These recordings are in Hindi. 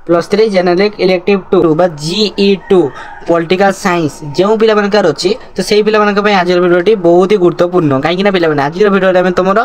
+3 जेनेरिक इलेक्टिव 2 बा GE2 पॉलिटिकल साइंस जो पिला मानकर अछि तो सेही पिला मानक पय आजर वीडियोटी बहुत ही गुरुत्वपूर्ण काहे कि पिला माने आजर वीडियो में तुमर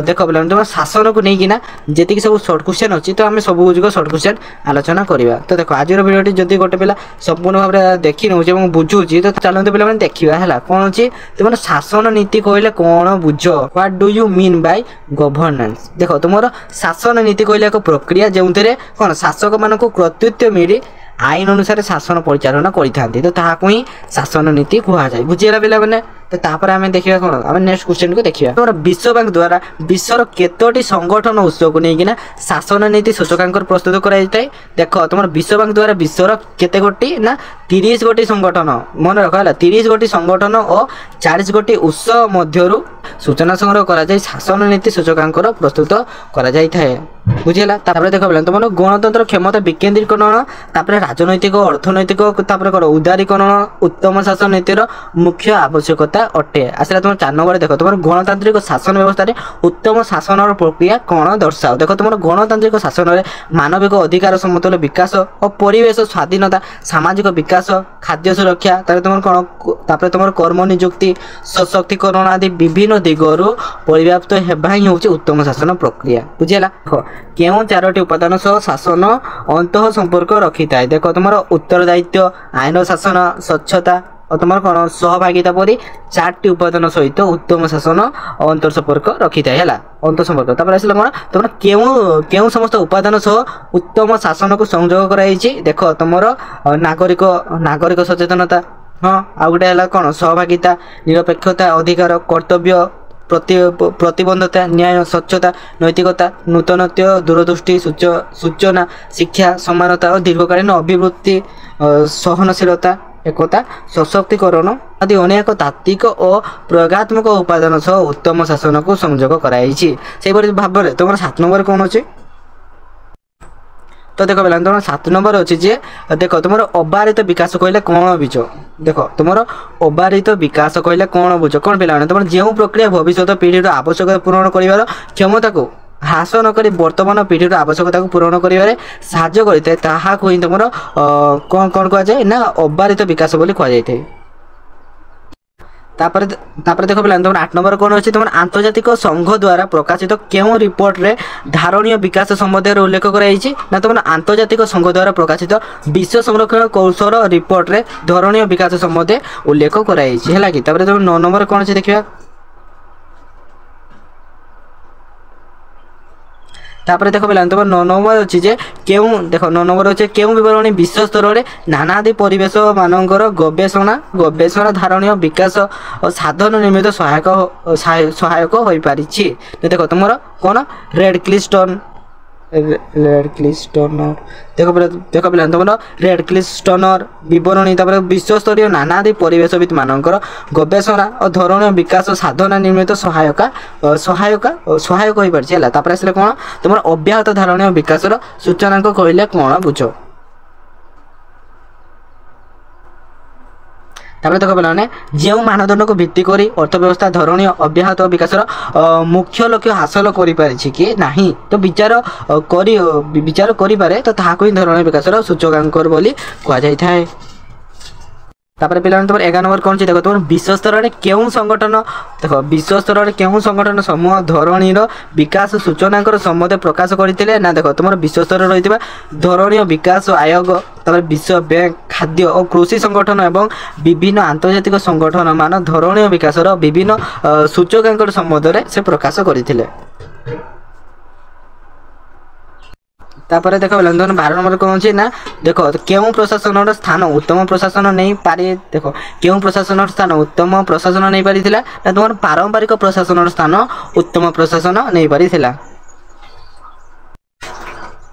देखो पिला तुम शासन को नहीं कि ना जेति सब शॉर्ट क्वेश्चन अछि तो हमें सब गुजिक शॉर्ट क्वेश्चन आलोचना करबा। तो देखो आजर वीडियोटी जदि गोटे पिला संपूर्ण भाव रे देखि नउ जे बुझुची तो चलंत पिला माने देखिबा हला कोन अछि तुमर शासन नीति कहले कोन बुझो what do you mean by governance. देखो तुमर शासन नीति कहले एक प्रक्रिया जेउतरे कोन शासक को कर्तृत्व मिली आईन अनुसार शासन परिचालन करते तो ताकू ही शासन नीति कह जाए बुझीगला पिला मैंने। तो तापर आम देखा कौन आम नेक्स्ट क्वेश्चन को देखिए तुम विश्व बैंक द्वारा विश्वर केतोटी संगठन उत्सव को लेकिन शासन नीति सूचकांक प्रस्तुत कराई देख तुम विश्व बैंक द्वारा विश्वर केते गोटी ना 30 गोटी संगठन मन रख है 30 गोटी संगठन और 40 गोटी उत्सव मध्यरु सूचना संग्रह करा जाय शासन नीति सूचकांक प्रस्तुत करा जाय थाए बुझीगला। तापर देख तुम गणतंत्र क्षमता विकेंद्रीकरण तापर राजनैतिक अर्थनैतिक तापर कर उदारीकरण उत्तम शासन नीतिर मुख्य आवश्यकता अटे आसला तुम 4 नंबर देख तुम गणतांत्रिक शासन व्यवस्था रे उत्तम शासन प्रक्रिया कौन दर्शाओ। देख तुम गणतांत्रिक शासन रे मानविक अधिकार समतल विकास और परिवेश स्वाधीनता सामाजिक विकास खाद्य सुरक्षा तुम कौन तापर तुम कर्म नियुक्ति सशक्तिकरण आदि विभिन्न दिगरु परिव्याप्त हेबा ही होची उत्तम शासन प्रक्रिया बुझीगला। केउ 4टी उपादान सह शासन अंतः संपर्क रखी थाए देख तुम उत्तरदायित्व आईन शासन स्वच्छता और तुम कौन सहभागिता परी 4टी उपादान सहित उत्तम शासन अंतर संपर्क रखी थाए है अंतर संपर्क तापर आसला कौन तुम केउ समस्त उपादान सह उत्तम शासन को संयोग कराई देख तुम नागरिक सचेतनता हाँ आ गोटे कौन सहभागिता निरपेक्षता अधिकार कर्तव्य प्रतिबद्धता न्याय स्वच्छता नैतिकता नूतनत्व दूरदृष्टि सूचना शिक्षा समानता और दीर्घकालीन अभिवृद्धि सहनशीलता एकता सशक्तिकरण आदि अनेक तात्विक और प्रयोगात्मक उपादान सह उत्तम शासन को संयोग कराई से भाव में तुम 7 नंबर कौन अच्छे तो देख पे तुम 7 नंबर अच्छी जे देख तुम अबारित विकास कहले कौन बुझ देख तुम अबारित विकास कहले कौन बुझ कौन पे तुम जो प्रक्रिया भविष्य पीढ़ी आवश्यकता पूरण कर क्षमता को ह्रास नक वर्तमान पीढ़ी आवश्यकता को पूरण कर साहाय्य करते तुम कौन कौन कहुए ना अबारित विकास बोली कहुए। तापर देख पे तुम 8 नंबर कौन अच्छी तुम आंतर्जातिक संघ द्वारा प्रकाशित केउ रिपोर्ट रे धारणीय विकास संबंध उल्लेख कराई ना तुम आंतर्जातिक संघ द्वारा प्रकाशित विश्व संरक्षण कौशल रिपोर्ट रे धारणीय विकास संबंध उल्लेख कराई है कि तुम 9 नंबर कौन अच्छी देखा तापर देख पे तुम 9 नंबर अच्छी जे केउ देख 9 नंबर अच्छे केउ विवरणी विश्व स्तर में नानादि परिवेश मानकर गवेषणा धारणीय विकास और साधन निर्मित सहायक हो पारि देख तुम कौन रेड क्लिस्टन देख पे तुम रेड क्लिस्टनर विवरणी विश्वस्तरीय नानादि परिवेशविद मानकर गवेषणा और धरणीय विकास साधना निर्मित सहायक हो पारि आसले कौन तुम अव्याहत धारणीय विकास सूचनांक कहले कौन बुझ तापर देख पे जो मानदंड को भित्ति करी अर्थव्यवस्था धरणीय अव्याहत विकास मुख्य लक्ष्य हासिल कि नहीं तो विचार करि पारे तो ताहाको ही धरणीय विकास सूचकांक बोली कह जाय थाए। तापर पे तुम 11 नंबर कौन देख तुम विश्व स्तर में केउ संगठन देख विश्व स्तर में केउ संगठन समूह धरणीर विकास सूचनांक संबंध प्रकाश करते ना देख तुम विश्व स्तर रही धरणीय विकास आयोग तापर विश्व बैंक खाद्य और कृषि संगठन एवं विभिन्न आंतर्जातिक संगठन मान धरणीय विकास विभिन्न सूचकांक संबंध से प्रकाश करते। तापर देख पे 12 नंबर कौन अच्छे ना देख केउ प्रशासन स्थान उत्तम प्रशासन नहीं पारे देख केउ प्रशासन स्थान उत्तम प्रशासन नहीं पारी ना तुम पारंपरिक प्रशासन स्थान उत्तम प्रशासन नहीं पारी।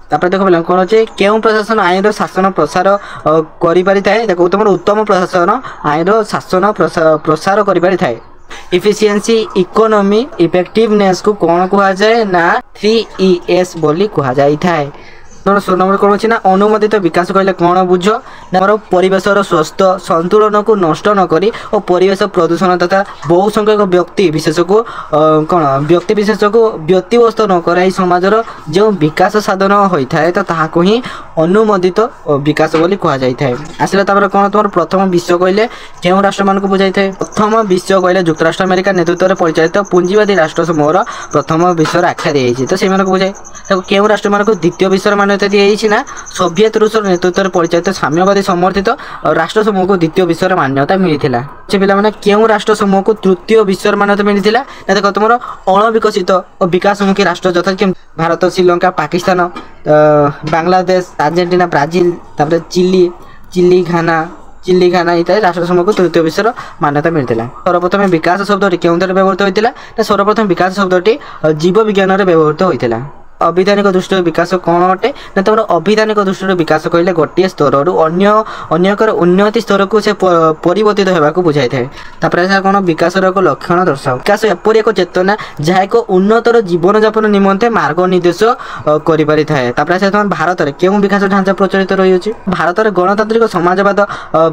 तापर देख पे कौन अच्छे केउ प्रशासन आईन शासन प्रसार करि पारि थाए देख तुम उत्तम प्रशासन आईन शासन प्रसार करि पारि थाए। इफिशिएंसी इकोनॉमी इफेक्टिवनेस को कौन कह जाए ना 3ES बोली कह जाए थाए। तुम 16 नंबर कौन अच्छी ना अनुमोदित विकास कहले कौन बुझ ना परिवेशर स्वस्थ संतुलन को नष्ट नक और परिवेश प्रदूषण तथा बहु संख्यक व्यक्ति विशेष को कौन व्यक्ति विशेष को व्यतिव्यस्त न कराई समाजर जो विकास साधन होता है तो ताहाको ही अनुमोदित विकास बोली कह जाए। आसला कौन तुम प्रथम विश्व कहले क्यों राष्ट्र मान बुझाई था प्रथम विश्व कहले युक्तराष्ट्र अमेरिका नेतृत्व में परिचालित पुंजीवादी राष्ट्र समूहर प्रथम विश्वर आख्या दी तो से बुझाए क्यों राष्ट्र मान द्वितीय विश्वर मान्यता दी ना सोवियत रूसर नेतृत्व में परिचालित साम्यवादी समर्थित राष्ट्र समूह को द्वितीय विश्वर मान्यता मिलता से पे क्यों राष्ट्र समूह को तृतीय विश्वर मान्यता मिलता ना देख तुम अणविकसित और विकासमुखी राष्ट्र यथा कि Bharat Sri Lanka Pakistan Bangladesh Argentina Brazil Chile Ghana इत्यादि राष्ट्र समूह को तृतीय विश्वर मान्यता मिलता। सर्वप्रथम विकास शब्द क्यों व्यवहृत होता है सर्वप्रथम विकास शब्द जीव विज्ञान में व्यवहृत होता। अभिधानिक दृष्टि विकास कौन अटे ना तुम अभिधानिक दृष्टि विकास कहले गोटे स्तर अन्यकर उन्नति स्तर को से परिवर्तित होगा बुझाई था कौन विकास एक लक्षण दर्शाओ विकास एपरी एक चेतना जहाँ एक उन्नतर जीवन यापन निमंते मार्ग निर्देश कर भारत में क्यों विकास ढांचा प्रचलित रही भारत में गणतांत्रिक समाजवाद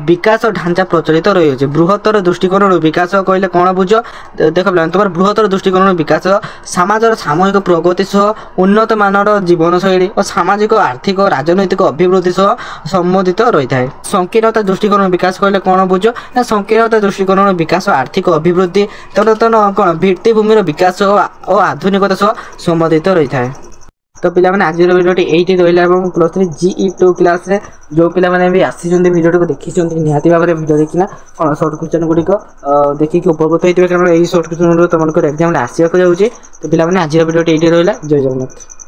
विकास ढांचा प्रचलित रही बृहत्तर दृष्टिकोण विकास कहले कौन बुझ देख तुम बृहत्तर दृष्टिकोण विकास समाजर सामूहिक प्रगति सह उन्नत मानर जीवन शैली और सामाजिक आर्थिक और राजनैतिक अभिवृद्धि सह संबंधित रही है। संकीर्णता दृष्टिकोण विकास कहले कौन बुझ ना संकीर्णता दृष्टिकोण विकास आर्थिक अभिवृद्धि तदन कौन भित्तिभूमि विकास और आधुनिकता सह संबंधित रही है। तो पिला माने आज वीडियोटी एइटी रहिला एवं +3 GE2 क्लास रे जो पिला माने भी आसीचंदी वीडियोटी को देखिचंदी निहाती भाबरे वीडियो देखिना कोन शॉर्ट क्वेश्चन गुडी को देखि कि उपकृत होइतबे कारण एई शॉर्ट क्वेश्चन रो तमनको एग्जाम रे आसीया को जाउची। तो पिला माने आज वीडियोटी एइटी रहिला जय जगन्नाथ।